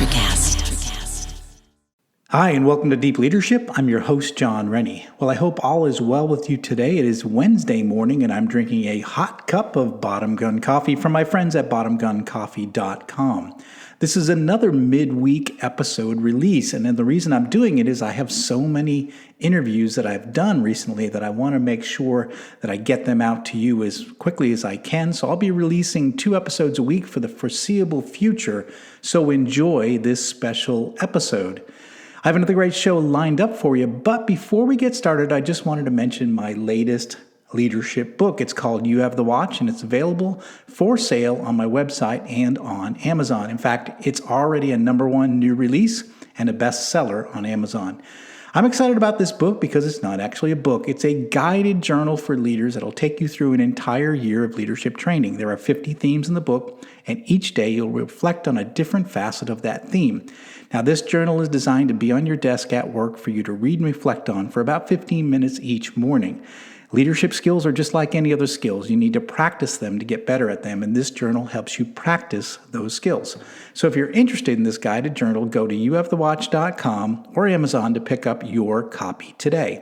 LeaderCast. Hi, and welcome to Deep Leadership. I'm your host, John Rennie. Well, I hope all is well with you today. It is Wednesday morning, and I'm drinking a hot cup of Bottom Gun coffee from my friends at bottomguncoffee.com. This is another midweek episode release, and then the reason I'm doing it is I have so many interviews that I've done recently that I want to make sure that I get them out to you as quickly as I can. So I'll be releasing 2 episodes a week for the foreseeable future, so enjoy this special episode. I have another great show lined up for you, but before we get started, I just wanted to mention my latest leadership book. It's called You Have the Watch, and it's available for sale on my website and on Amazon. In fact, it's already a #1 new release and a bestseller on Amazon. I'm excited about this book because it's not actually a book. It's a guided journal for leaders that'll take you through an entire year of leadership training. There are 50 themes in the book, and each day you'll reflect on a different facet of that theme. Now, this journal is designed to be on your desk at work for you to read and reflect on for about 15 minutes each morning. Leadership skills are just like any other skills. You need to practice them to get better at them, and this journal helps you practice those skills. So if you're interested in this guided journal, go to youhavethewatch.com or Amazon to pick up your copy today.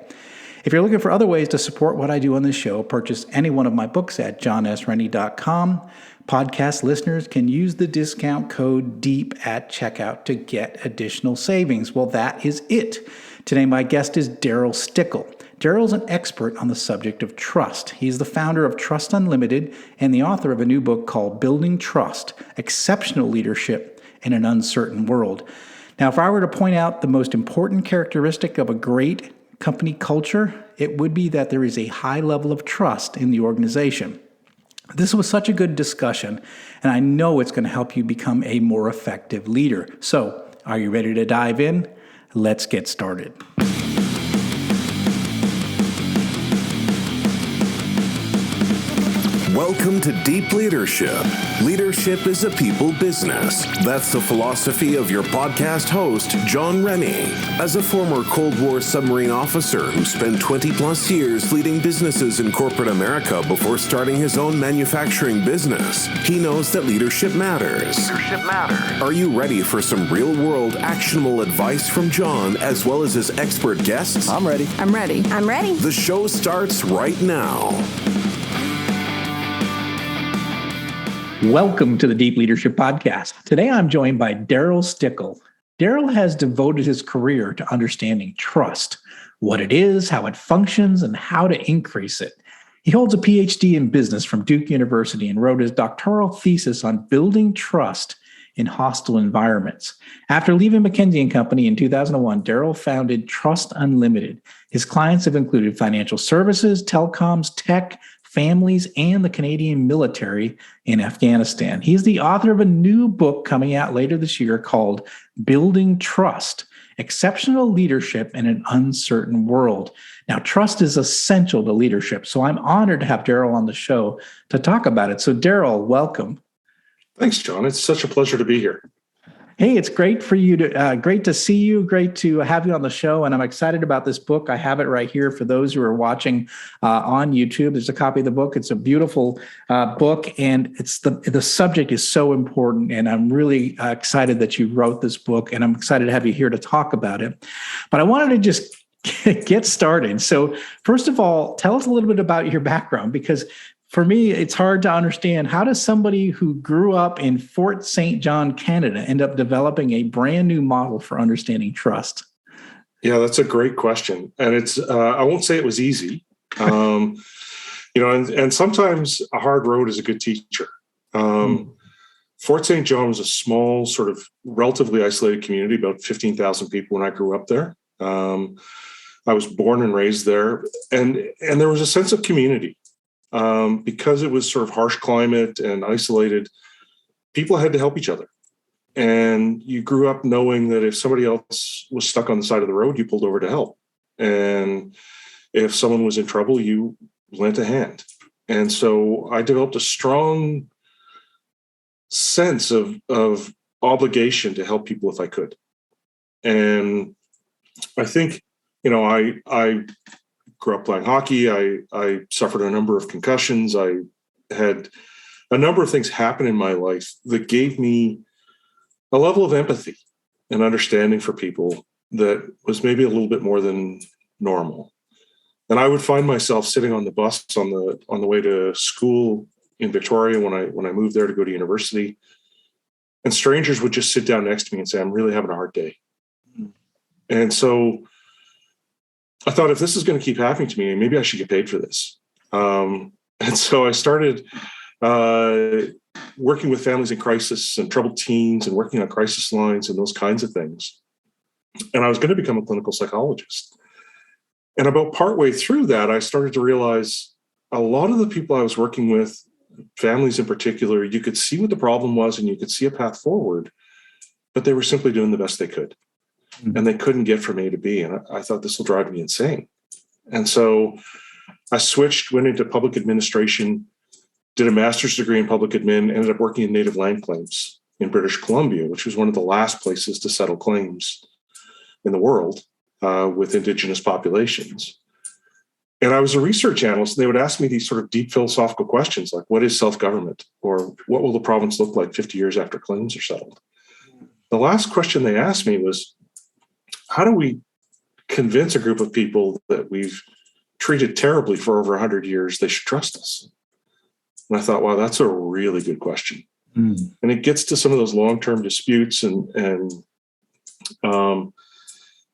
If you're looking for other ways to support what I do on this show, purchase any one of my books at johnsrennie.com. Podcast listeners can use the discount code DEEP at checkout to get additional savings. Well, that is it. Today, my guest is Darryl Stickel. Darryl's an expert on the subject of trust. He's the founder of Trust Unlimited and the author of a new book called Building Trust: Exceptional Leadership in an Uncertain World. Now, if I were to point out the most important characteristic of a great company culture, it would be that there is a high level of trust in the organization. This was such a good discussion, and I know it's going to help you become a more effective leader. So, are you ready to dive in? Let's get started. Welcome to Deep Leadership. Leadership is a people business. That's the philosophy of your podcast host, John Rennie. As a former Cold War submarine officer who spent 20 plus years leading businesses in corporate America before starting his own manufacturing business, he knows that leadership matters. Are you ready for some real-world actionable advice from John as well as his expert guests? I'm ready. The show starts right now. Welcome to the Deep Leadership Podcast. Today I'm joined by Darryl Stickel. Darryl has devoted his career to understanding trust, what it is, how it functions, and how to increase it. He holds a Ph.D. in business from Duke University and wrote his doctoral thesis on building trust in hostile environments. After leaving Mckinsey Company in 2001, Darryl founded Trust Unlimited. His clients have included financial services, telecoms, tech, families, and the Canadian military in Afghanistan. He's the author of a new book coming out later this year called Building Trust: Exceptional Leadership in an Uncertain World. Now, trust is essential to leadership, so I'm honored to have Darryl on the show to talk about it. So, Darryl, welcome. Thanks, John. It's such a pleasure to be here. Hey, it's great for you to great to see you, great to have you on the show, and I'm excited about this book. I have it right here for those who are watching on YouTube. There's a copy of the book. It's a beautiful book, and it's the subject is so important, and I'm really excited that you wrote this book, and I'm excited to have you here to talk about it. But I wanted to just get started. So, first of all, tell us a little bit about your background, because for me, it's hard to understand, how does somebody who grew up in Fort St. John, Canada, end up developing a brand new model for understanding trust? Yeah, that's a great question. And it's, I won't say it was easy, and sometimes a hard road is a good teacher. Fort St. John was a small, sort of relatively isolated community, about 15,000 people when I grew up there. I was born and raised there, and there was a sense of community. Because it was sort of harsh climate and isolated, people had to help each other. And you grew up knowing that if somebody else was stuck on the side of the road, you pulled over to help. And if someone was in trouble, you lent a hand. And so I developed a strong sense of obligation to help people if I could. And I think, I grew up playing hockey. I suffered a number of concussions. I had a number of things happen in my life that gave me a level of empathy and understanding for people that was maybe a little bit more than normal. And I would find myself sitting on the bus on the way to school in Victoria when I moved there to go to university, and strangers would just sit down next to me and say, "I'm really having a hard day." And so I thought, if this is going to keep happening to me, maybe I should get paid for this. And so I started working with families in crisis and troubled teens and working on crisis lines and those kinds of things. And I was going to become a clinical psychologist. And about partway through that, I started to realize a lot of the people I was working with, families in particular, you could see what the problem was and you could see a path forward, but they were simply doing the best they could. And they couldn't get from A to B. And I thought, this will drive me insane. And so I switched, went into public administration, did a master's degree in public admin, ended up working in native land claims in British Columbia, which was one of the last places to settle claims in the world with Indigenous populations. And I was a research analyst, and they would ask me these sort of deep philosophical questions like, what is self-government? Or what will the province look like 50 years after claims are settled? The last question they asked me was, how do we convince a group of people that we've treated terribly for over 100 years they should trust us? And I thought, wow, that's a really good question. And it gets to some of those long-term disputes, and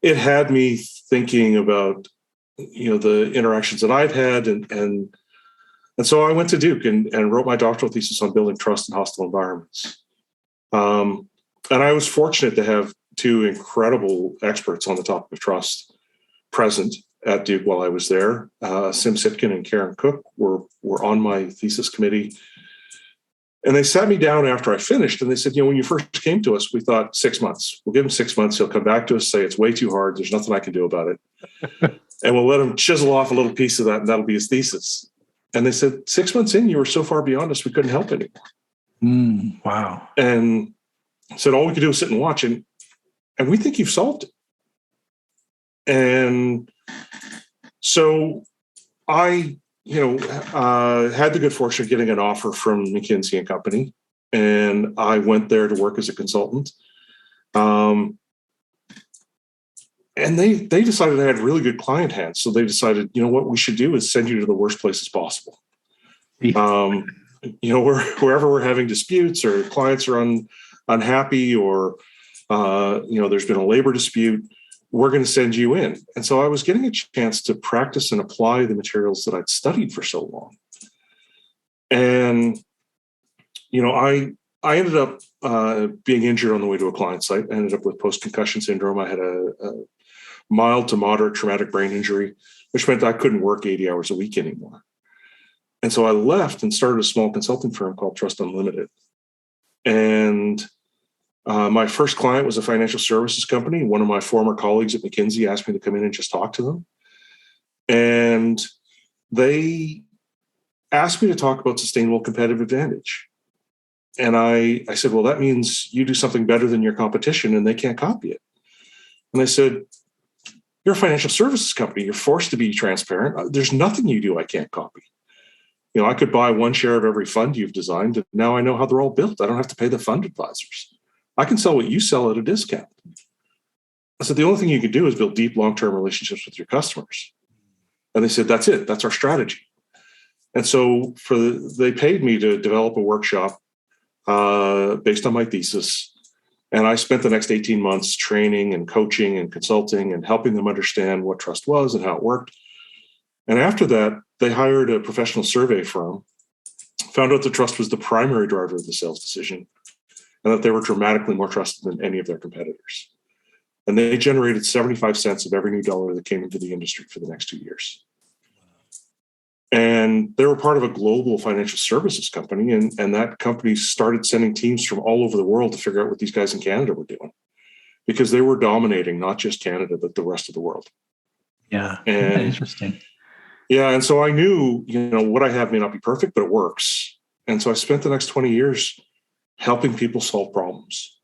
it had me thinking about, the interactions that I've had, and so I went to Duke and wrote my doctoral thesis on building trust in hostile environments. And I was fortunate to have two incredible experts on the topic of trust present at Duke while I was there. Sim Sitkin and Karen Cook were on my thesis committee. And they sat me down after I finished, and they said, when you first came to us, we thought 6 months. We'll give him 6 months. He'll come back to us, say it's way too hard. There's nothing I can do about it. And we'll let him chisel off a little piece of that, and that'll be his thesis. And they said, 6 months in, you were so far beyond us, we couldn't help anymore. Wow. And said, all we could do is sit and watch, and we think you've solved it. And so I, had the good fortune of getting an offer from Mckinsey Company, and I went there to work as a consultant. And they decided I had really good client hands. So they decided, what we should do is send you to the worst places possible. Wherever we're having disputes or clients are unhappy or, there's been a labor dispute, we're going to send you in. And so I was getting a chance to practice and apply the materials that I'd studied for so long. And, I ended up being injured on the way to a client site. I ended up with post-concussion syndrome. I had a mild to moderate traumatic brain injury, which meant I couldn't work 80 hours a week anymore. And so I left and started a small consulting firm called Trust Unlimited. And my first client was a financial services company. One of my former colleagues at McKinsey asked me to come in and just talk to them. And they asked me to talk about sustainable competitive advantage. And I said, well, that means you do something better than your competition and they can't copy it. And they said, you're a financial services company. You're forced to be transparent. There's nothing you do I can't copy. I could buy one share of every fund you've designed, and now I know how they're all built. I don't have to pay the fund advisors. I can sell what you sell at a discount. I said, the only thing you can do is build deep long-term relationships with your customers. And they said, that's it. That's our strategy. And so they paid me to develop a workshop based on my thesis. And I spent the next 18 months training and coaching and consulting and helping them understand what trust was and how it worked. And after that, they hired a professional survey firm, found out that trust was the primary driver of the sales decision, and that they were dramatically more trusted than any of their competitors. And they generated 75 cents of every new dollar that came into the industry for the next 2 years. And they were part of a global financial services company, and that company started sending teams from all over the world to figure out what these guys in Canada were doing, because they were dominating not just Canada, but the rest of the world. Yeah, and interesting. Yeah, and so I knew, what I have may not be perfect, but it works. And so I spent the next 20 years helping people solve problems.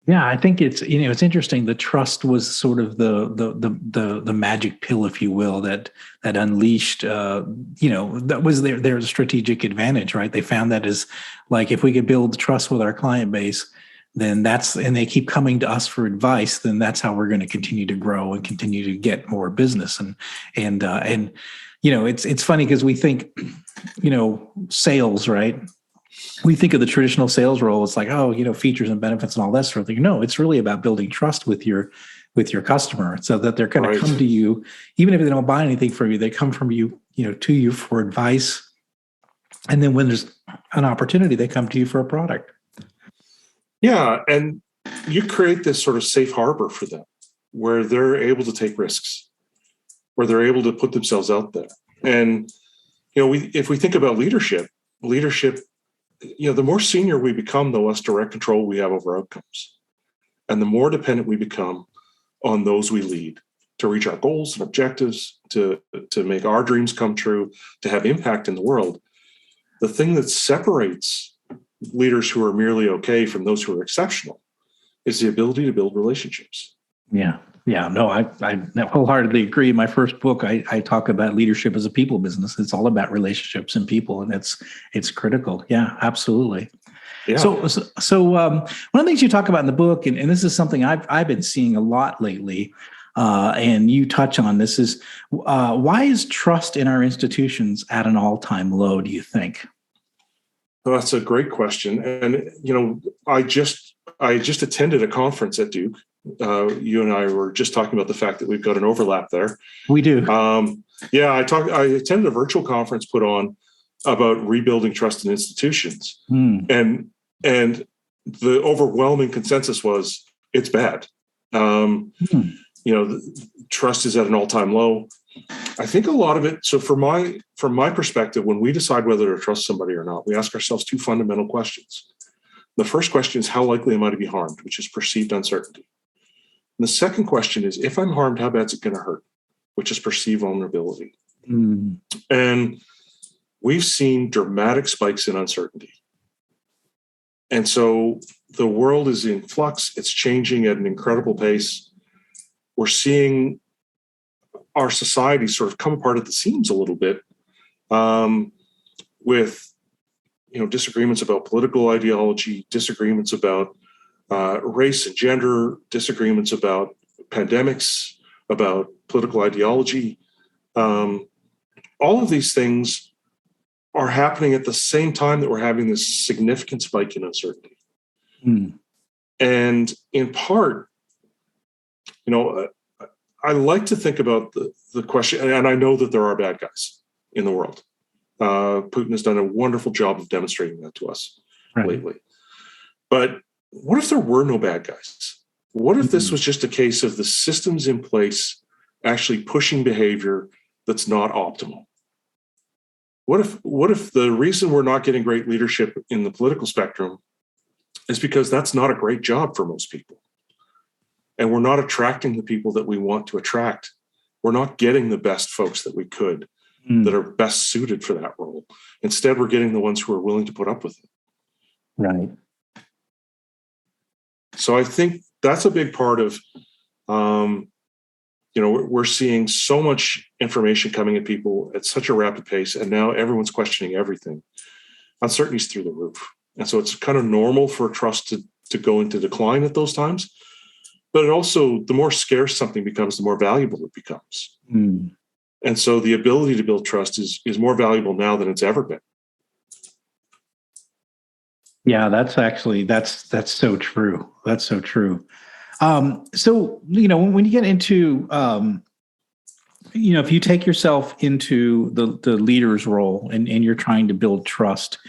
Yeah, I think it's interesting. The trust was sort of the magic pill, if you will, that unleashed. That was their strategic advantage, right? They found that as like, if we could build trust with our client base, then and they keep coming to us for advice, then that's how we're going to continue to grow and continue to get more business. And it's funny because we think, sales, right? We think of the traditional sales role. It's like, features and benefits and all that sort of thing. No, it's really about building trust with your customer, so that they're going to come to you, even if they don't buy anything from you. They come from you, to you for advice, and then when there's an opportunity, they come to you for a product. Yeah, and you create this sort of safe harbor for them, where they're able to take risks, where they're able to put themselves out there. And if we think about leadership, the more senior we become, the less direct control we have over outcomes. And the more dependent we become on those we lead to reach our goals and objectives, to make our dreams come true, to have impact in the world. The thing that separates leaders who are merely okay from those who are exceptional is the ability to build relationships. Yeah. No, I wholeheartedly agree. In my first book, I talk about leadership as a people business. It's all about relationships and people, and it's critical. Yeah, absolutely. Yeah. So one of the things you talk about in the book, and this is something I've been seeing a lot lately, and you touch on this, is why is trust in our institutions at an all-time low, do you think? Well, that's a great question. And, I just attended a conference at Duke. You and I were just talking about the fact that we've got an overlap there. We do. I attended a virtual conference put on about rebuilding trust in institutions. And the overwhelming consensus was it's bad. Trust is at an all-time low. I think a lot of it. So from my perspective, when we decide whether to trust somebody or not, we ask ourselves two fundamental questions. The first question is, how likely am I to be harmed, which is perceived uncertainty. And the second question is, if I'm harmed, how bad is it going to hurt, which is perceived vulnerability. And we've seen dramatic spikes in uncertainty. And so the world is in flux. It's changing at an incredible pace. We're seeing our society sort of come apart at the seams a little bit, with disagreements about political ideology, disagreements about race and gender, disagreements about pandemics, about political ideology. All of these things are happening at the same time that we're having this significant spike in uncertainty. And in part, I like to think about the question, and I know that there are bad guys in the world. Putin has done a wonderful job of demonstrating that to us lately. But what if there were no bad guys? What if this was just a case of the systems in place actually pushing behavior that's not optimal? What if the reason we're not getting great leadership in the political spectrum is because that's not a great job for most people? And we're not attracting the people that we want to attract. We're not getting the best folks that we could, that are best suited for that role. Instead, we're getting the ones who are willing to put up with it. Right. So I think that's a big part of, we're seeing so much information coming at people at such a rapid pace, and now everyone's questioning everything. Uncertainty's through the roof. And so it's kind of normal for trust to go into decline at those times. But it also, the more scarce something becomes, the more valuable it becomes. And so the ability to build trust is more valuable now than it's ever been. Yeah, that's so true. That's so true. So, when you get into, if you take yourself into the leader's role and you're trying to build trust,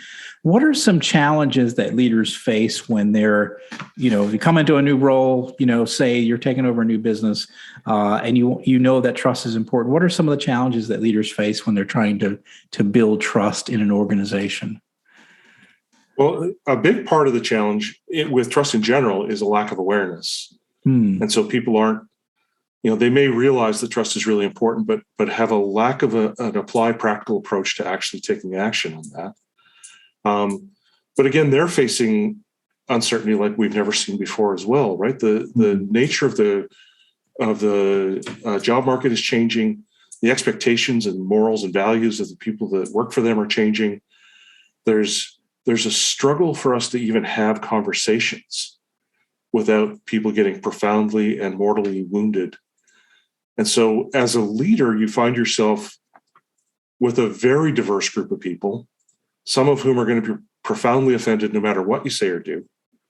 what are some challenges that leaders face when they're, you come into a new role, say you're taking over a new business, and you know that trust is important. What are some of the challenges that leaders face when they're trying to build trust in an organization? Well, a big part of the challenge with trust in general is a lack of awareness. And so people aren't, they may realize that trust is really important, but have a lack of an applied practical approach to actually taking action on that. But again, they're facing uncertainty like we've never seen before as well, right? The nature of the job market is changing. The expectations and morals and values of the people that work for them are changing. There's a struggle for us to even have conversations without people getting profoundly and mortally wounded. And so as a leader, you find yourself with a very diverse group of people, some of whom are going to be profoundly offended no matter what you say or do.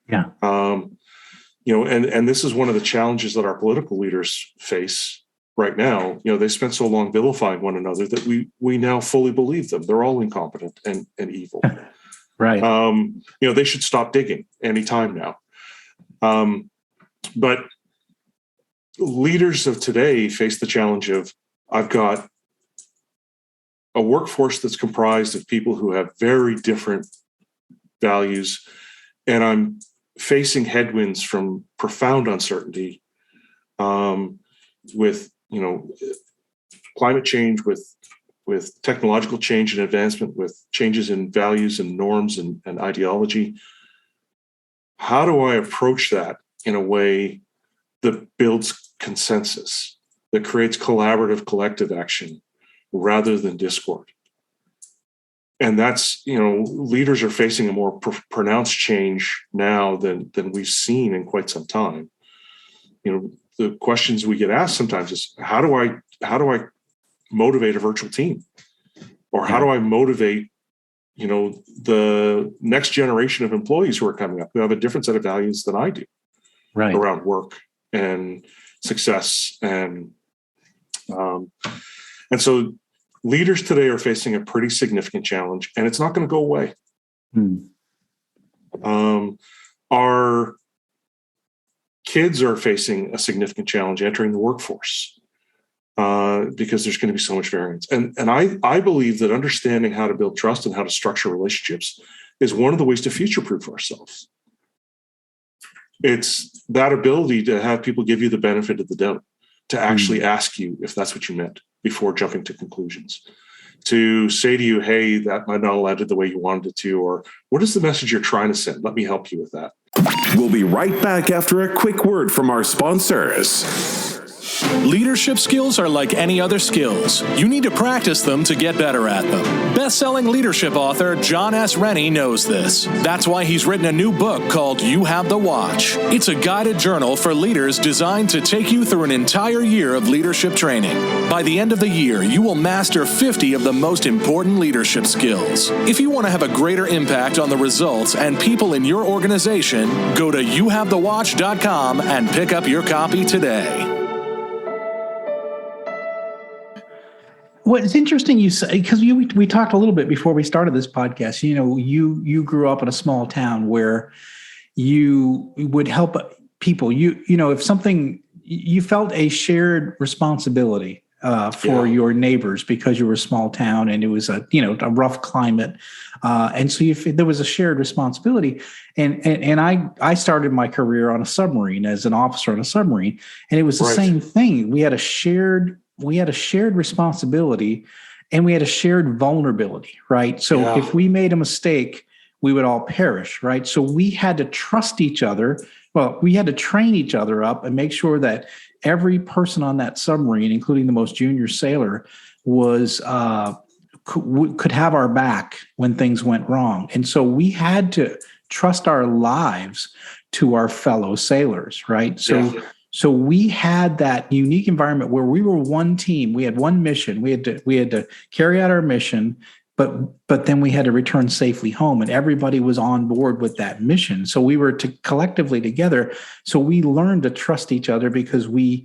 Yeah. And this is one of the challenges that our political leaders face right now. They spent so long vilifying one another that we now fully believe them. They're all incompetent and evil. Right. They should stop digging anytime now. But leaders of today face the challenge of, I've got a workforce that's comprised of people who have very different values, and I'm facing headwinds from profound uncertainty with climate change, with technological change and advancement, with changes in values and norms and ideology. How do I approach that in a way that builds consensus, that creates collaborative, collective action rather than discord? And that's, leaders are facing a more pronounced change now than we've seen in quite some time. The questions we get asked sometimes is, how do I motivate a virtual team? Or how do I motivate, the next generation of employees who are coming up, who have a different set of values than I do, right, around work and success. And so leaders today are facing a pretty significant challenge, and it's not going to go away. Our kids are facing a significant challenge entering the workforce because there's going to be so much variance. And I believe that understanding how to build trust and how to structure relationships is one of the ways to future-proof ourselves. It's that ability to have people give you the benefit of the doubt, to actually ask you if that's what you meant before jumping to conclusions, to say to you, hey, that might not have landed the way you wanted it to, or what is the message you're trying to send? Let me help you with that. We'll be right back after a quick word from our sponsors. Leadership skills are like any other skills. You need to practice them to get better at them. Best-selling leadership author John S. Rennie knows this. That's why he's written a new book called You Have the Watch. It's a guided journal for leaders designed to take you through an entire year of leadership training. By the end of the year, you will master 50 of the most important leadership skills. If you want to have a greater impact on the results and people in your organization, go to youhavethewatch.com and pick up your copy today. Well, it's interesting you say, because we talked a little bit before we started this podcast. You grew up in a small town where you would help people. If something, you felt a shared responsibility for your neighbors because you were a small town and it was a rough climate, and so there was a shared responsibility. And I started my career on a submarine as an officer on a submarine, and it was the same thing. We had a shared responsibility, and we had a shared vulnerability, right? So if we made a mistake, we would all perish, right? So we had to trust each other. Well, we had to train each other up and make sure that every person on that submarine, including the most junior sailor, was could have our back when things went wrong. And so we had to trust our lives to our fellow sailors, right? So we had that unique environment where we were one team. We had one mission. We had to carry out our mission, but then we had to return safely home, and everybody was on board with that mission. So we were collectively together. So we learned to trust each other because we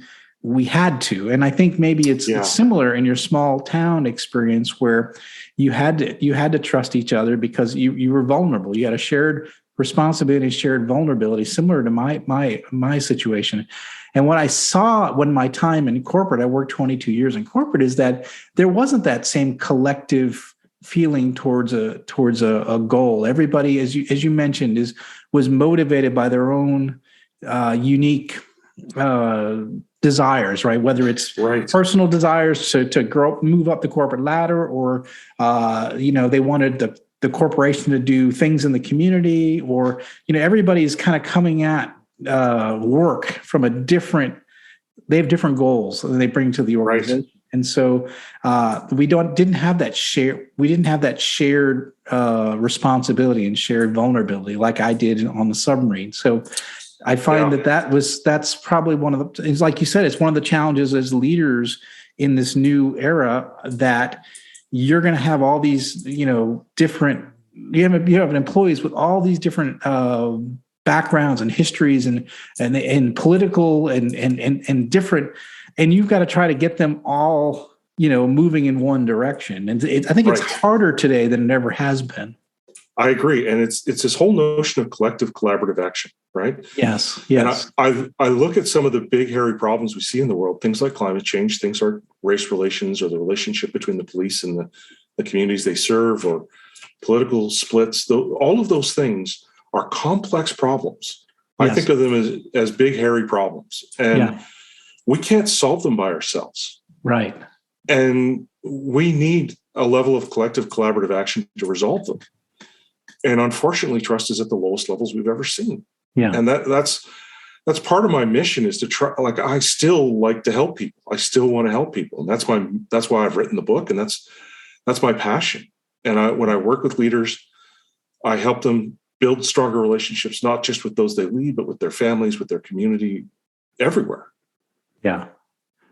had to. And I think maybe it's similar in your small town experience where you had to trust each other because you were vulnerable. You had a shared responsibility, shared vulnerability, similar to my situation. And what I saw when my time in corporate, I worked 22 years in corporate, is that there wasn't that same collective feeling towards a goal. Everybody, as you mentioned, was motivated by their own unique desires, right? Whether it's personal desires to grow, move up the corporate ladder, or they wanted the corporation to do things in the community, or everybody's kind of coming at work from they have different goals that they bring to the organization. Right. And so we didn't have that shared responsibility and shared vulnerability like I did on the submarine. So I find that's probably one of the, it's like you said, it's one of the challenges as leaders in this new era, that you're going to have all these, different, you have employees with all these different backgrounds and histories and political and different, and you've got to try to get them all, moving in one direction. And I think it's harder today than it ever has been. I agree. And it's this whole notion of collective collaborative action, right? Yes. And I look at some of the big, hairy problems we see in the world, things like climate change, things like race relations, or the relationship between the police and the communities they serve, or political splits. All of those things are complex problems. Yes. I think of them as big, hairy problems. And we can't solve them by ourselves. Right. And we need a level of collective collaborative action to resolve them. And unfortunately, trust is at the lowest levels we've ever seen. Yeah. And that's part of my mission, is to try, I still like to help people. I still want to help people. And that's why I've written the book. And that's my passion. And when I work with leaders, I help them build stronger relationships, not just with those they lead, but with their families, with their community, everywhere. Yeah.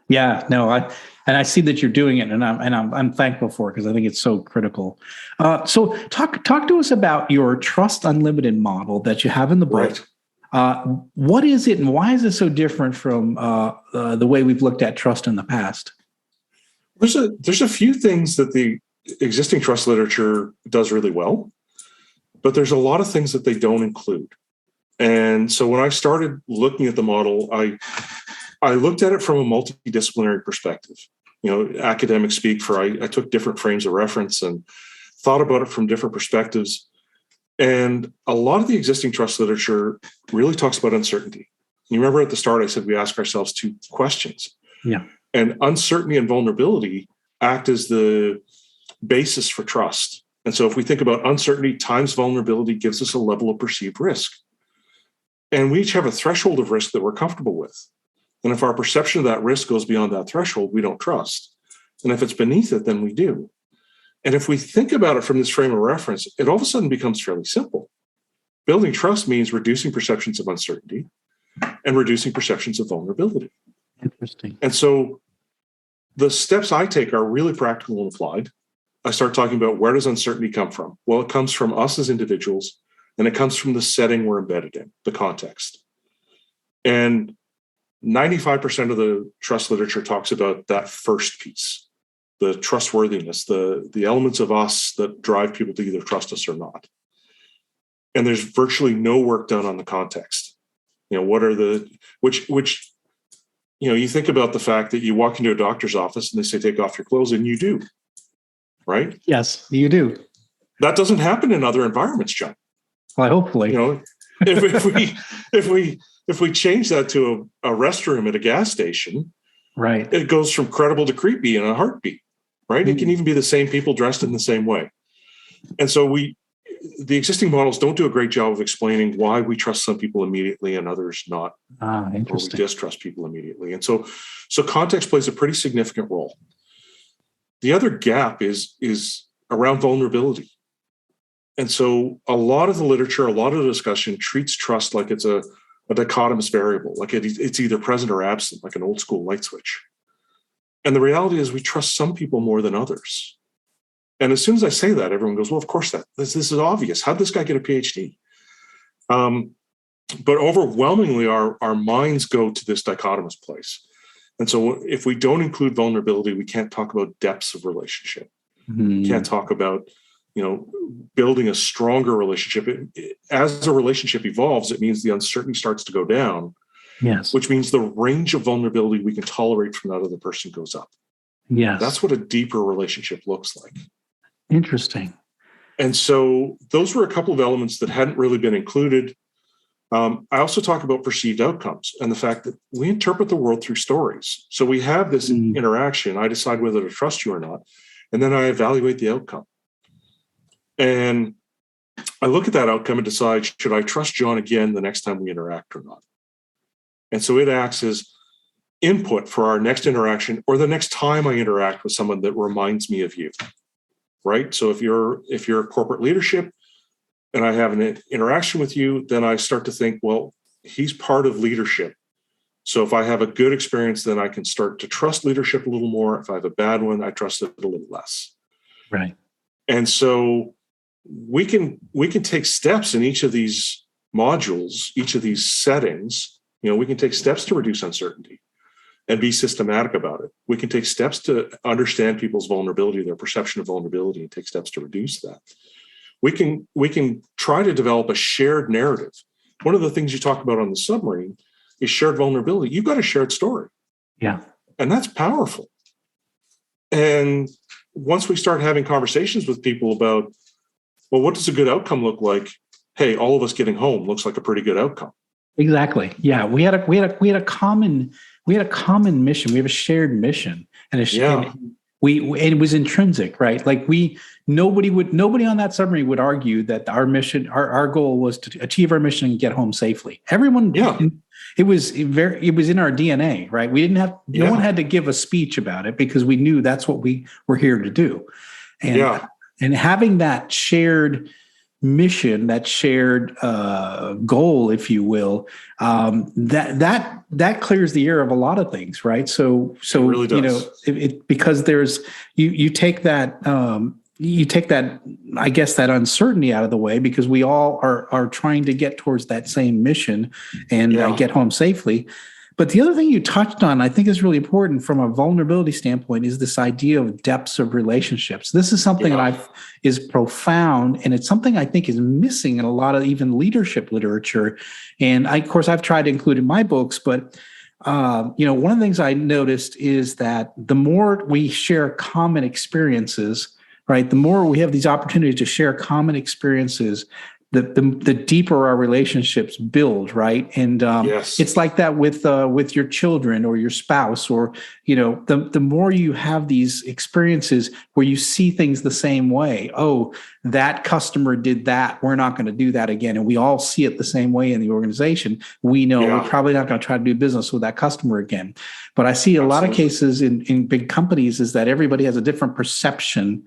Yeah, no, I see that you're doing it, and I'm thankful for it, because I think it's so critical. So talk to us about your Trust Unlimited model that you have in the book. Right. What is it, and why is it so different from the way we've looked at trust in the past? There's a few things that the existing trust literature does really well, but there's a lot of things that they don't include. And so when I started looking at the model, I looked at it from a multidisciplinary perspective. Academic speak for I took different frames of reference and thought about it from different perspectives. And a lot of the existing trust literature really talks about uncertainty. You remember at the start, I said we ask ourselves two questions. Yeah. And uncertainty and vulnerability act as the basis for trust. And so if we think about uncertainty times vulnerability gives us a level of perceived risk. And we each have a threshold of risk that we're comfortable with. And if our perception of that risk goes beyond that threshold, we don't trust. And if it's beneath it, then we do. And if we think about it from this frame of reference, it all of a sudden becomes fairly simple. Building trust means reducing perceptions of uncertainty and reducing perceptions of vulnerability. Interesting. And so the steps I take are really practical and applied. I start talking about, where does uncertainty come from? Well, it comes from us as individuals, and it comes from the setting we're embedded in, the context. And 95% of the trust literature talks about that first piece, the trustworthiness, the elements of us that drive people to either trust us or not. And there's virtually no work done on the context. What are you think about the fact that you walk into a doctor's office and they say, take off your clothes, and you do, right? Yes, you do. That doesn't happen in other environments, John. Well, hopefully. If we change that to a restroom at a gas station, right, it goes from credible to creepy in a heartbeat, right? It can even be the same people dressed in the same way. And so the existing models don't do a great job of explaining why we trust some people immediately and others not. Interesting. Or we distrust people immediately. And so context plays a pretty significant role. The other gap is around vulnerability. And so a lot of the literature, a lot of the discussion treats trust like it's a dichotomous variable, like it's either present or absent, like an old school light switch. And the reality is we trust some people more than others. And as soon as I say that, everyone goes, well, of course this is obvious. How'd this guy get a Ph.D.? But overwhelmingly, our minds go to this dichotomous place. And so if we don't include vulnerability, we can't talk about depths of relationship. We can't talk about building a stronger relationship. As a relationship evolves, it means the uncertainty starts to go down. Yes. Which means the range of vulnerability we can tolerate from that other person goes up. Yes. That's what a deeper relationship looks like. Interesting. And so those were a couple of elements that hadn't really been included. I also talk about perceived outcomes and the fact that we interpret the world through stories. So we have this interaction. I decide whether to trust you or not, and then I evaluate the outcome. And I look at that outcome and decide, should I trust John again the next time we interact or not? And so it acts as input for our next interaction or the next time I interact with someone that reminds me of you, right? So if you're corporate leadership and I have an interaction with you, then I start to think, well, he's part of leadership. So if I have a good experience, then I can start to trust leadership a little more. If I have a bad one, I trust it a little less. Right. And so we can take steps in each of these modules, each of these settings. We can take steps to reduce uncertainty and be systematic about it. We can take steps to understand people's vulnerability, their perception of vulnerability, and take steps to reduce that. We can try to develop a shared narrative. One of the things you talk about on the submarine is shared vulnerability. You've got a shared story. Yeah. And that's powerful. And once we start having conversations with people about, well, what does a good outcome look like? Hey, all of us getting home looks like a pretty good outcome. Exactly. Yeah. We had a common mission. We have a shared mission, and it was intrinsic, right? Like nobody on that submarine would argue that our mission, our goal was to achieve our mission and get home safely. Everyone, it was in our DNA, right? We didn't have, no one had to give a speech about it because we knew that's what we were here to do. And having that shared mission, that shared goal, if you will, that clears the air of a lot of things, right? So it really does. Because there's you take that I guess that uncertainty out of the way, because we all are trying to get towards that same mission and get home safely. But the other thing you touched on, I think is really important from a vulnerability standpoint, is this idea of depths of relationships. This is something that is profound, and it's something I think is missing in a lot of even leadership literature. And of course, I've tried to include in my books, but one of the things I noticed is that the more we share common experiences, right, the more we have these opportunities to share common experiences, the deeper our relationships build, right? And it's like that with your children or your spouse, or the more you have these experiences where you see things the same way. Oh, that customer did that, we're not going to do that again, and we all see it the same way in the organization. We know we're probably not going to try to do business with that customer again. But I see a lot of cases in big companies is that everybody has a different perception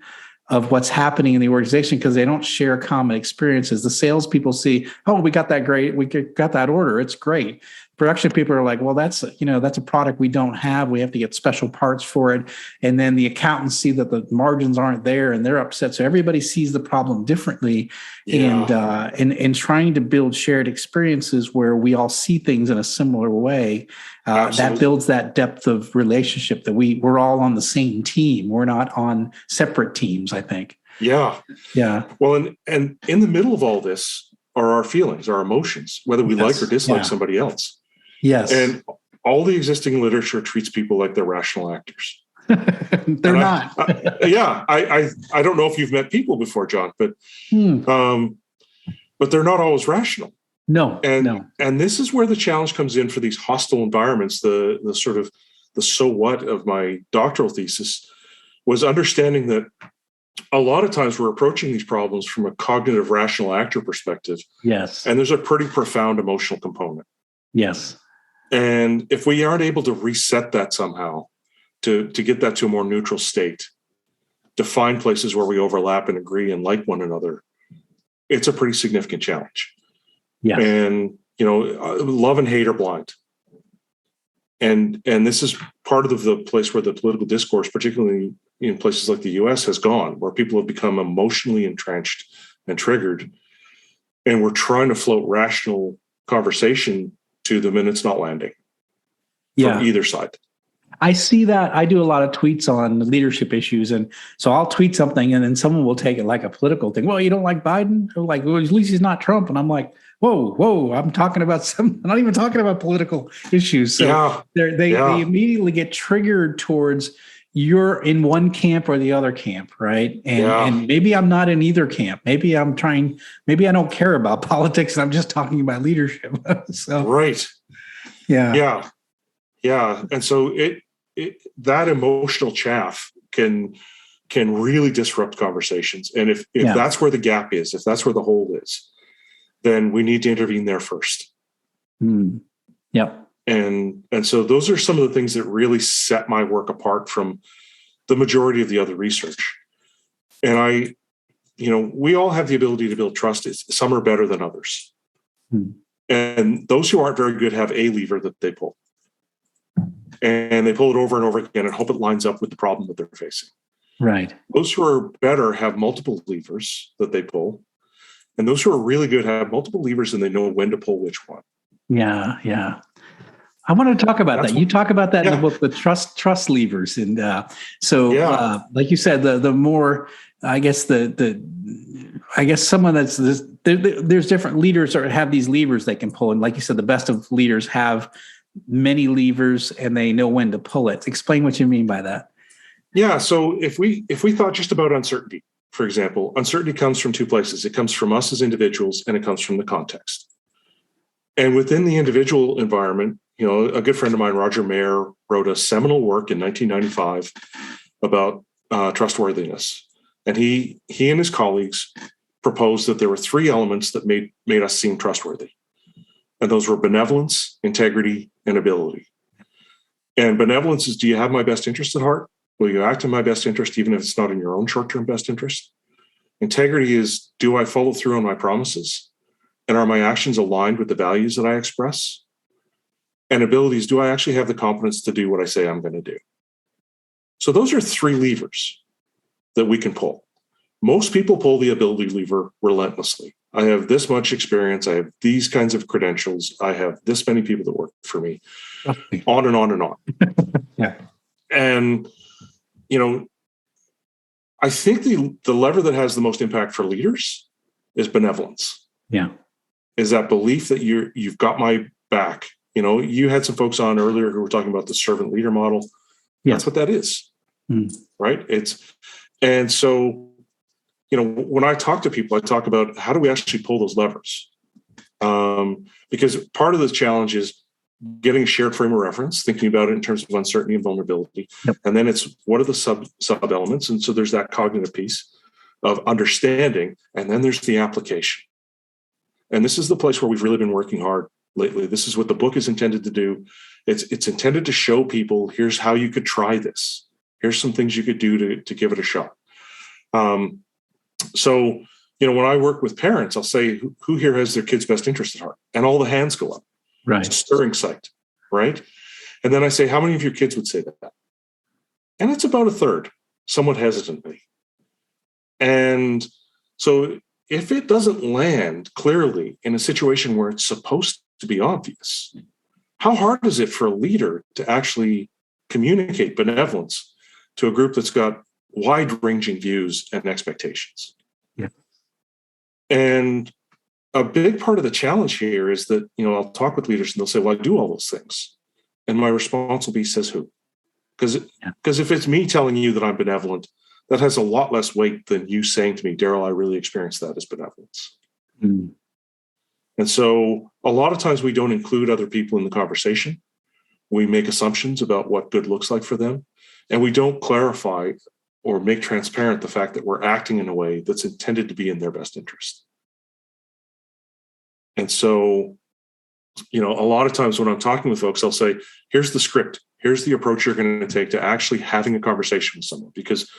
of what's happening in the organization because they don't share common experiences. The salespeople see, oh, we got that great, we got that order, it's great. Production people are like, well, that's a product we don't have. We have to get special parts for it. And then the accountants see that the margins aren't there and they're upset. So everybody sees the problem differently. And trying to build shared experiences where we all see things in a similar way, that builds that depth of relationship that we're all on the same team. We're not on separate teams, I think. Yeah. Well, and in the middle of all this are our feelings, our emotions, whether we like or dislike somebody else. Yes. And all the existing literature treats people like they're rational actors. They're not. I don't know if you've met people before, John, but they're not always rational. No. And this is where the challenge comes in for these hostile environments. The sort of the so what of my doctoral thesis was understanding that a lot of times we're approaching these problems from a cognitive rational actor perspective. Yes. And there's a pretty profound emotional component. Yes. And if we aren't able to reset that somehow, to get that to a more neutral state, to find places where we overlap and agree and like one another, it's a pretty significant challenge. Yes. And, love and hate are blind. And this is part of the place where the political discourse, particularly in places like the US, has gone, where people have become emotionally entrenched and triggered. And we're trying to float rational conversation to them, and it's not landing from either side. I see that. I do a lot of tweets on leadership issues. And so I'll tweet something and then someone will take it like a political thing. Well, you don't like Biden? Or like, well, at least he's not Trump. And I'm like, whoa, I'm talking about I'm not even talking about political issues. So they immediately get triggered towards you're in one camp or the other camp, right? And maybe I'm not in either camp. Maybe I don't care about politics and I'm just talking about leadership. So right. Yeah. And so that emotional chaff can really disrupt conversations. And if that's where the gap is, if that's where the hole is, then we need to intervene there first. Yep. And so those are some of the things that really set my work apart from the majority of the other research. And we all have the ability to build trust. Some are better than others. And those who aren't very good have a lever that they pull. And they pull it over and over again and hope it lines up with the problem that they're facing. Right. Those who are better have multiple levers that they pull. And those who are really good have multiple levers and they know when to pull which one. Yeah. Yeah. I want to talk about that. You talk about that in the book, the trust levers. And like you said, the more, I guess, someone that's there's different leaders or have these levers they can pull. And like you said, the best of leaders have many levers and they know when to pull it. Explain what you mean by that. Yeah. So if we thought just about uncertainty, for example, uncertainty comes from two places. It comes from us as individuals and it comes from the context. And within the individual environment, a good friend of mine, Roger Mayer, wrote a seminal work in 1995 about trustworthiness. And he and his colleagues proposed that there were three elements that made us seem trustworthy. And those were benevolence, integrity, and ability. And benevolence is, do you have my best interest at heart? Will you act in my best interest, even if it's not in your own short-term best interest? Integrity is, do I follow through on my promises? And are my actions aligned with the values that I express? And abilities, do I actually have the competence to do what I say I'm going to do? So those are three levers that we can pull. Most people pull the ability lever relentlessly. I have this much experience. I have these kinds of credentials. I have this many people that work for me, on and on and on. Yeah. And, I think the lever that has the most impact for leaders is benevolence. Yeah. Is that belief that you've got my back. You had some folks on earlier who were talking about the servant leader model. Yeah. That's what that is, right? And so, when I talk to people, I talk about how do we actually pull those levers? Because part of this challenge is getting a shared frame of reference, thinking about it in terms of uncertainty and vulnerability. Yep. And then it's what are the sub elements? And so there's that cognitive piece of understanding, and then there's the application. And this is the place where we've really been working hard lately. This is what the book is intended to do. It's intended to show people, here's how you could try this. Here's some things you could do to give it a shot. So, when I work with parents, I'll say, who here has their kid's best interest at heart? And all the hands go up. Right. It's a stirring sight, right? And then I say, how many of your kids would say that? And it's about a third, somewhat hesitantly. And so if it doesn't land clearly in a situation where it's supposed to be obvious, how hard is it for a leader to actually communicate benevolence to a group that's got wide-ranging views and expectations? Yeah. And a big part of the challenge here is that, I'll talk with leaders and they'll say, well, I do all those things. And my response will be, says who? Because if it's me telling you that I'm benevolent, that has a lot less weight than you saying to me, Darryl, I really experienced that as benevolence. Mm. And so a lot of times we don't include other people in the conversation. We make assumptions about what good looks like for them. And we don't clarify or make transparent the fact that we're acting in a way that's intended to be in their best interest. And so, a lot of times when I'm talking with folks, I'll say, here's the script. Here's the approach you're going to take to actually having a conversation with someone. Because,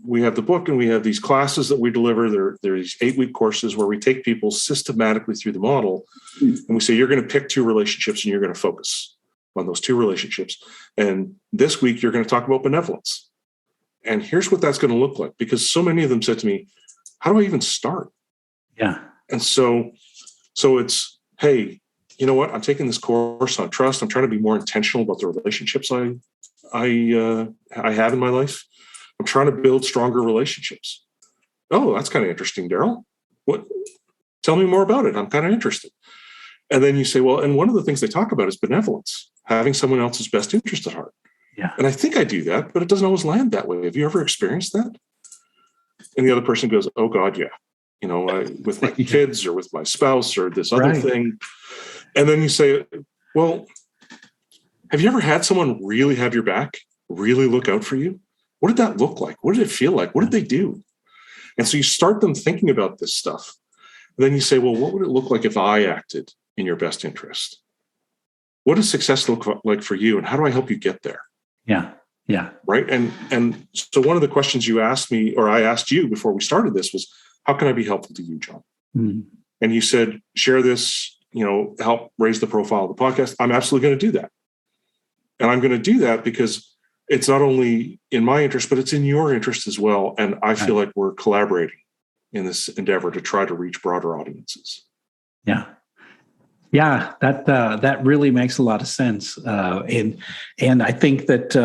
we have the book and we have these classes that we deliver. There are these 8-week courses where we take people systematically through the model. And we say, you're going to pick 2 relationships and you're going to focus on those 2 relationships. And this week, you're going to talk about benevolence. And here's what that's going to look like. Because so many of them said to me, how do I even start? Yeah. And so it's, hey, you know what? I'm taking this course on trust. I'm trying to be more intentional about the relationships I have in my life. I'm trying to build stronger relationships. Oh, that's kind of interesting, Darryl. What? Tell me more about it. I'm kind of interested. And then you say, well, and one of the things they talk about is benevolence, having someone else's best interest at heart. Yeah. And I think I do that, but it doesn't always land that way. Have you ever experienced that? And the other person goes, oh God, yeah. With my kids or with my spouse or this other thing. And then you say, well, have you ever had someone really have your back, really look out for you? What did that look like? What did it feel like? What did they do? And so you start them thinking about this stuff. And then you say, well, what would it look like if I acted in your best interest? What does success look like for you? And how do I help you get there? Yeah. Yeah. Right. And so one of the questions you asked me, or I asked you before we started this, was, how can I be helpful to you, John? Mm. and you said, share this, help raise the profile of the podcast, I'm absolutely going to do that. And I'm going to do that because it's not only in my interest, but it's in your interest as well. And I feel like we're collaborating in this endeavor to try to reach broader audiences. Yeah. Yeah, that really makes a lot of sense. And I think that,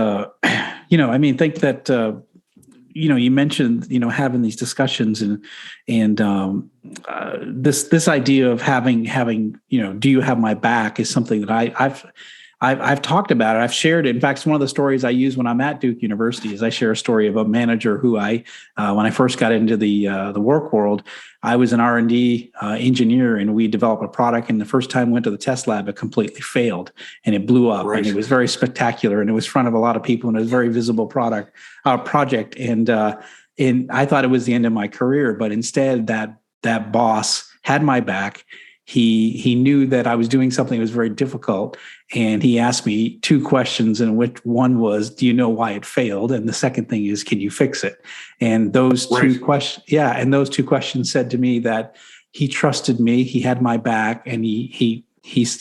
you mentioned, having these discussions and this idea of having, do you have my back is something that I've talked about it. I've shared it. In fact, it's one of the stories I use when I'm at Duke University is I share a story of a manager who when I first got into the work world, I was an R&D engineer, and we developed a product. And the first time I went to the test lab, it completely failed and it blew up. Right. And it was very spectacular, and it was in front of a lot of people, and it was a very visible project. And I thought it was the end of my career, but instead that boss had my back. He knew that I was doing something that was very difficult, and he asked me two questions, and which one was, do you know why it failed? And the second thing is, can you fix it? And those two questions said to me that he trusted me, he had my back, and he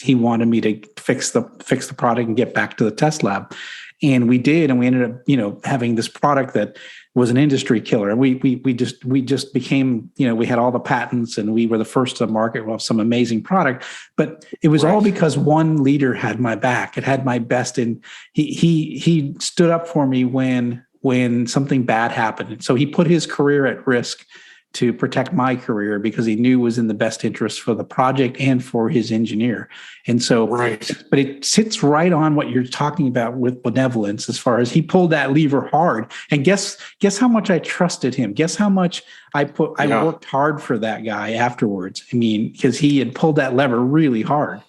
wanted me to fix the product and get back to the test lab. And we did, and we ended up, having this product that was an industry killer. And we just became, we had all the patents, and we were the first to market with some amazing product. But it was all because one leader had my back. It had my best, and he stood up for me when something bad happened. And so he put his career at risk to protect my career because he knew it was in the best interest for the project and for his engineer. And so, but it sits right on what you're talking about with benevolence, as far as he pulled that lever hard. And guess how much I trusted him. Guess how much I worked hard for that guy afterwards. I mean, because he had pulled that lever really hard.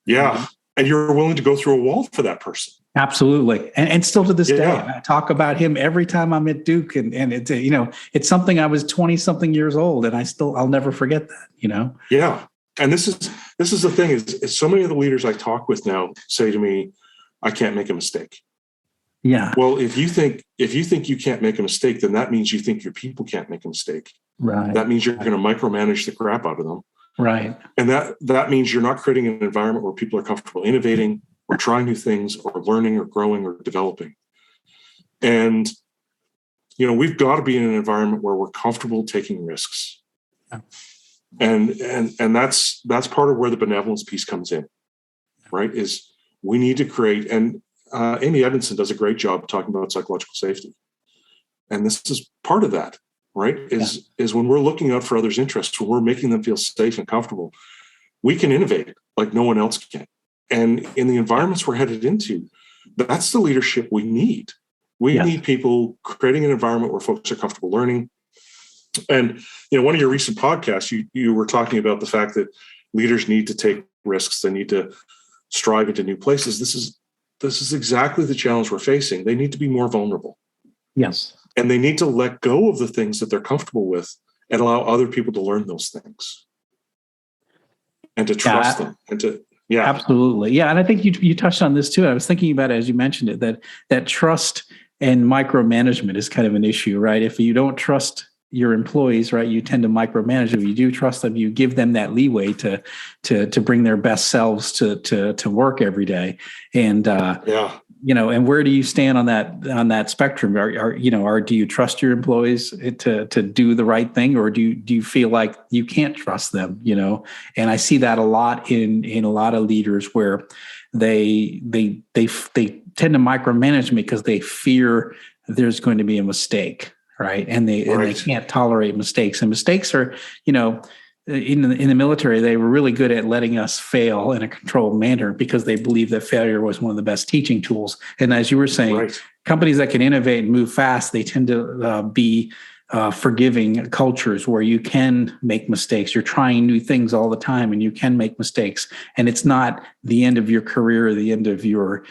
Yeah. And you're willing to go through a wall for that person. Absolutely. And still to this day, I talk about him every time I'm at Duke, and it's, it's something. I was 20 something years old, and I'll never forget that, Yeah. And this is the thing is so many of the leaders I talk with now say to me, I can't make a mistake. Yeah. Well, if you think you can't make a mistake, then that means you think your people can't make a mistake. Right. That means you're going to micromanage the crap out of them. Right. And that means you're not creating an environment where people are comfortable innovating or trying new things or learning or growing or developing. And, we've got to be in an environment where we're comfortable taking risks. Yeah. And that's part of where the benevolence piece comes in, right? Is we need to create, and Amy Edmondson does a great job talking about psychological safety. And this is part of that, right? Is when we're looking out for others' interests, when we're making them feel safe and comfortable, we can innovate like no one else can. And in the environments we're headed into, that's the leadership we need. We need people creating an environment where folks are comfortable learning. And, one of your recent podcasts, you were talking about the fact that leaders need to take risks. They need to strive into new places. This is exactly the challenge we're facing. They need to be more vulnerable. Yes. And they need to let go of the things that they're comfortable with and allow other people to learn those things and to trust them and to, Absolutely. Yeah. And I think you touched on this too. I was thinking about it as you mentioned it, that trust and micromanagement is kind of an issue, right? If you don't trust your employees, right, you tend to micromanage them. You do trust them. You give them that leeway to bring their best selves to work every day. And, and where do you stand on that spectrum? Do you trust your employees to do the right thing, or do you feel like you can't trust them? And I see that a lot in a lot of leaders where they tend to micromanage me because they fear there's going to be a mistake, right? And they can't tolerate mistakes. And mistakes are, in the military, they were really good at letting us fail in a controlled manner because they believed that failure was one of the best teaching tools. And as you were saying, companies that can innovate and move fast, they tend to be forgiving cultures where you can make mistakes. You're trying new things all the time, and you can make mistakes. And it's not the end of your career or the end of your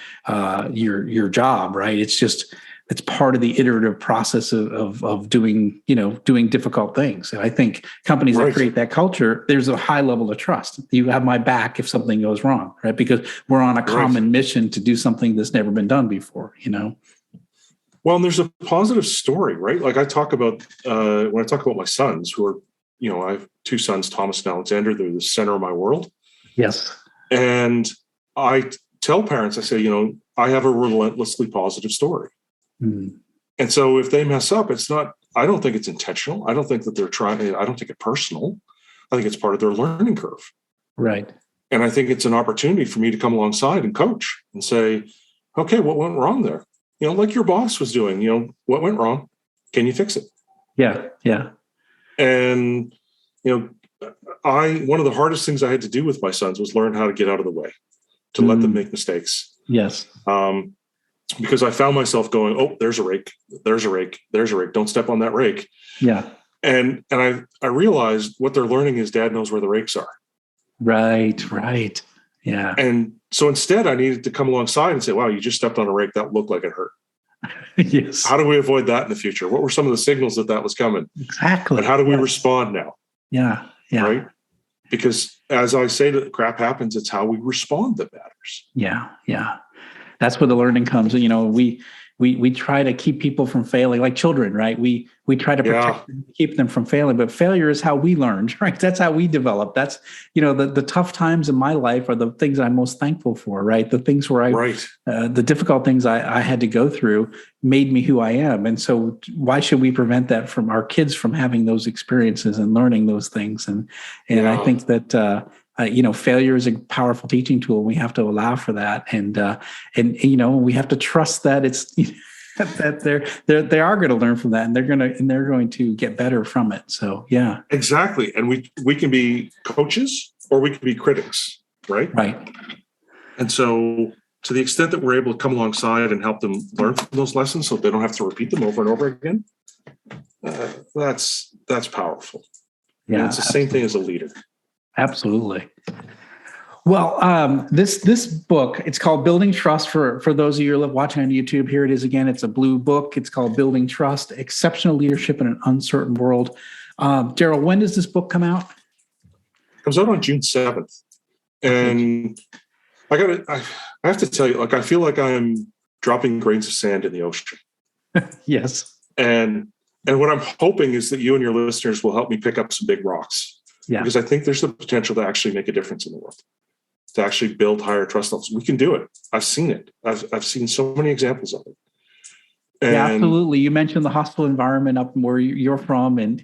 job, right? It's part of the iterative process of doing difficult things. And I think companies that create that culture, there's a high level of trust. You have my back if something goes wrong, right? Because we're on a common mission to do something that's never been done before, Well, and there's a positive story, right? Like I talk about when I talk about my sons who are I have two sons, Thomas and Alexander. They're the center of my world. Yes. And I tell parents, I say, I have a relentlessly positive story. Mm. And so if they mess up, I don't think it's intentional. I don't think that I don't think it's personal. I think it's part of their learning curve. Right. And I think it's an opportunity for me to come alongside and coach and say, okay, what went wrong there? Like your boss was doing, what went wrong? Can you fix it? Yeah. Yeah. And, one of the hardest things I had to do with my sons was learn how to get out of the way, to let them make mistakes. Yes. Because I found myself going, oh, there's a rake. Don't step on that rake. Yeah. And I realized what they're learning is dad knows where the rakes are. Right. Yeah. And so instead I needed to come alongside and say, wow, you just stepped on a rake. That looked like it hurt. Yes. How do we avoid that in the future? What were some of the signals that was coming? Exactly. And how do we respond now? Yeah. Yeah. Right. Because as I say, that crap happens, it's how we respond that matters. Yeah. Yeah. That's where the learning comes. We try to keep people from failing, like children, right? We try to protect them, keep them from failing, but failure is how we learn, right? That's how we develop. That's, the tough times in my life are the things I'm most thankful for, right? The things where the difficult things I had to go through made me who I am. And so why should we prevent that from our kids from having those experiences and learning those things? And I think that, failure is a powerful teaching tool. We have to allow for that, and we have to trust that it's that they are going to learn from that, and they're going to get better from it. So yeah, exactly. And we can be coaches or we can be critics, right? Right. And so to the extent that we're able to come alongside and help them learn from those lessons, so they don't have to repeat them over and over again, that's powerful. Yeah, and it's the same thing as a leader. Absolutely. Well, this book, it's called Building Trust for those of you who are watching on YouTube. Here it is again. It's a blue book. It's called Building Trust, Exceptional Leadership in an Uncertain World. Darryl, when does this book come out? It comes out on June 7th. And I have to tell you, I feel like I'm dropping grains of sand in the ocean. Yes. And what I'm hoping is that you and your listeners will help me pick up some big rocks. Yeah. Because I think there's the potential to actually make a difference in the world, to actually build higher trust levels. We can do it. I've seen it. I've seen so many examples of it. And yeah, absolutely. You mentioned the hostile environment up where you're from, and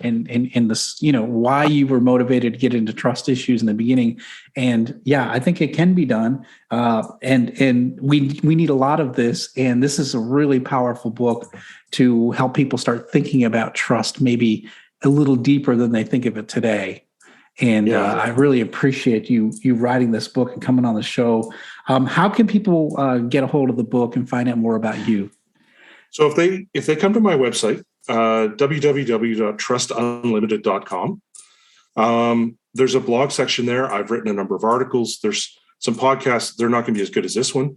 this, why you were motivated to get into trust issues in the beginning. And yeah, I think it can be done. And we need a lot of this. And this is a really powerful book to help people start thinking about trust, maybe a little deeper than they think of it today. And I really appreciate you writing this book and coming on the show. How can people get a hold of the book and find out more about you? So if they come to my website, www.trustunlimited.com, there's a blog section there. I've written a number of articles. There's some podcasts. They're not going to be as good as this one,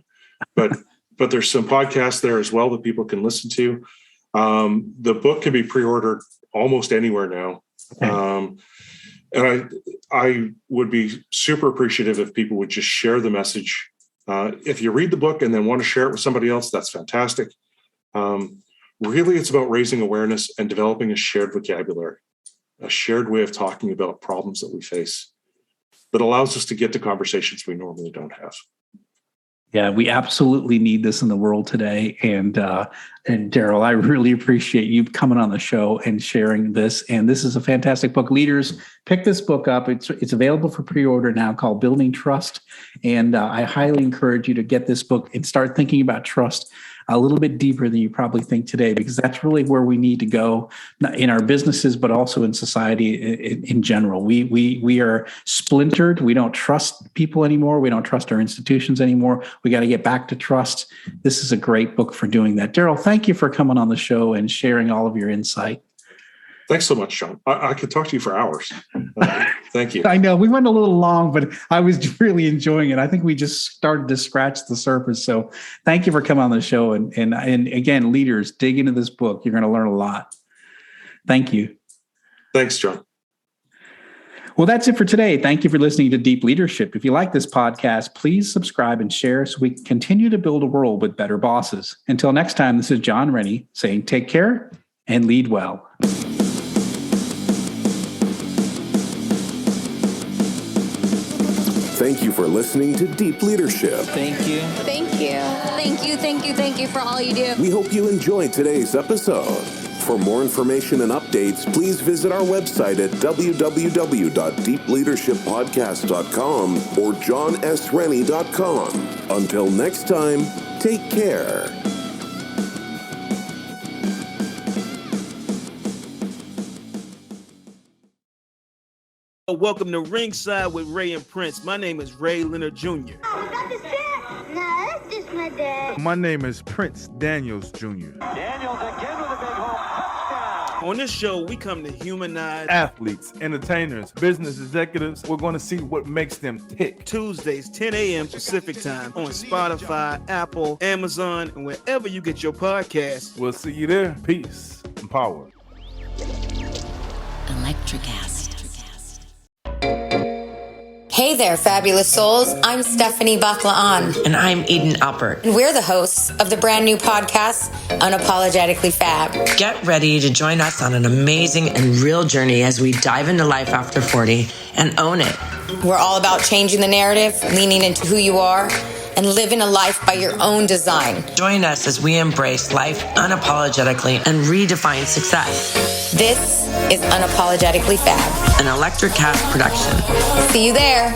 but there's some podcasts there as well that people can listen to. The book can be pre-ordered almost anywhere now. Okay. And I would be super appreciative if people would just share the message. If you read the book and then want to share it with somebody else, that's fantastic. Really, it's about raising awareness and developing a shared vocabulary, a shared way of talking about problems that we face that allows us to get to conversations we normally don't have. Yeah, we absolutely need this in the world today. And Darryl, I really appreciate you coming on the show and sharing this. And this is a fantastic book. Leaders, pick this book up. It's available for pre-order now, called Building Trust. And I highly encourage you to get this book and start thinking about trust a little bit deeper than you probably think today, because that's really where we need to go in our businesses, but also in society in general. We are splintered. We don't trust people anymore. We don't trust our institutions anymore. We got to get back to trust. This is a great book for doing that. Darryl, thank you for coming on the show and sharing all of your insight. Thanks so much, John. I could talk to you for hours. Thank you. I know we went a little long, but I was really enjoying it. I think we just started to scratch the surface. So thank you for coming on the show. And again, leaders, dig into this book. You're going to learn a lot. Thank you. Thanks, John. Well, that's it for today. Thank you for listening to Deep Leadership. If you like this podcast, please subscribe and share so we can continue to build a world with better bosses. Until next time, this is John Rennie saying take care and lead well. Thank you for listening to Deep Leadership. Thank you. Thank you. Thank you, thank you, thank you for all you do. We hope you enjoyed today's episode. For more information and updates, please visit our website at www.deepleadershippodcast.com or johnsrennie.com. Until next time, take care. Welcome to Ringside with Ray and Prince. My name is Ray Leonard Jr. Oh, is that the set? No, that's just my dad. My name is Prince Daniels Jr. Daniels again with a big home touchdown. On this show, we come to humanize athletes, entertainers, business executives. We're going to see what makes them tick. Tuesdays, 10 a.m. Pacific time on Spotify, Apple, Amazon, and wherever you get your podcasts. We'll see you there. Peace and power. Electricast. Hey there, fabulous souls. I'm Stephanie Baklaan. And I'm Eden Alpert. And we're the hosts of the brand new podcast, Unapologetically Fab. Get ready to join us on an amazing and real journey as we dive into life after 40 and own it. We're all about changing the narrative, leaning into who you are, and living a life by your own design. Join us as we embrace life unapologetically and redefine success. This is Unapologetically Fab, an Electricast production. See you there.